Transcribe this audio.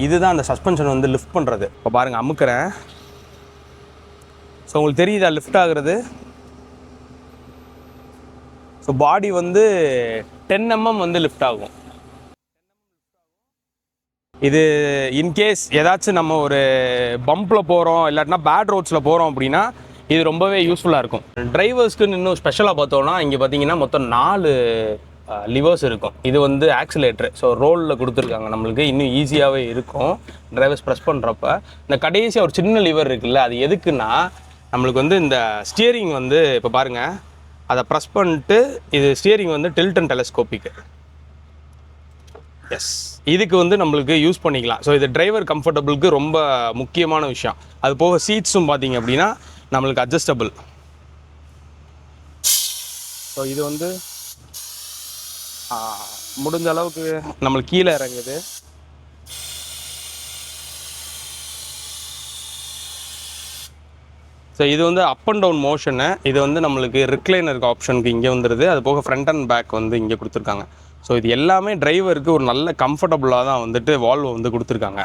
இதுதான் அந்த சஸ்பென்ஷன் வந்து லிஃப்ட் பண்ணுறது. இப்போ பாருங்கள், அமுக்கிறேன். ஸோ உங்களுக்கு தெரியுதா லிஃப்ட் ஆகுறது? ஸோ பாடி வந்து 10 mm வந்து லிஃப்ட் ஆகும். இது இன்கேஸ் ஏதாச்சும் நம்ம ஒரு பம்பில் போகிறோம் இல்லாட்டினா பேட் ரோட்ஸில் போகிறோம் அப்படின்னா இது ரொம்பவே யூஸ்ஃபுல்லாக இருக்கும். டிரைவர்ஸ்க்குன்னு இன்னும் ஸ்பெஷலாக பார்த்தோன்னா இங்கே பார்த்தீங்கன்னா மொத்தம் 4 லிவர்ஸ் இருக்கும். இது வந்து ஆக்சிலேட்டர். ஸோ ரோலில் கொடுத்துருக்காங்க, நம்மளுக்கு இன்னும் ஈஸியாகவே இருக்கும் டிரைவர்ஸ் ப்ரெஸ் பண்ணுறப்ப. இந்த கடைசியாக ஒரு சின்ன லிவர் இருக்குல்ல, அது எதுக்குன்னா நம்மளுக்கு வந்து இந்த ஸ்டியரிங் வந்து இப்போ பாருங்கள், அதை ப்ரெஸ் பண்ணிட்டு இது ஸ்டியரிங் வந்து டில்ட் அண்ட் டெலஸ்கோப்பிக்கு. எஸ், இதுக்கு வந்து நம்மளுக்கு யூஸ் பண்ணிக்கலாம். ஸோ இது டிரைவர் கம்ஃபர்டபுளுக்கு ரொம்ப முக்கியமான விஷயம். அது போக சீட்ஸும் பார்த்தீங்க அப்படின்னா நம்மளுக்கு அட்ஜஸ்டபிள். ஸோ இது வந்து முடிஞ்ச அளவுக்கு நம்மளுக்கு கீழே இறங்குது. ஸோ இது வந்து அப் அண்ட் டவுன் மோஷனு. இது வந்து நம்மளுக்கு ரிக்ளைனருக்கு ஆப்ஷனுக்கு இங்கே வந்துடுது. அது போக ஃப்ரண்ட் அண்ட் பேக் வந்து இங்கே கொடுத்துருக்காங்க. ஸோ இது எல்லாமே டிரைவருக்கு ஒரு நல்ல கம்ஃபர்டபுளாக தான் வந்துட்டு வால்வோ வந்து கொடுத்துருக்காங்க.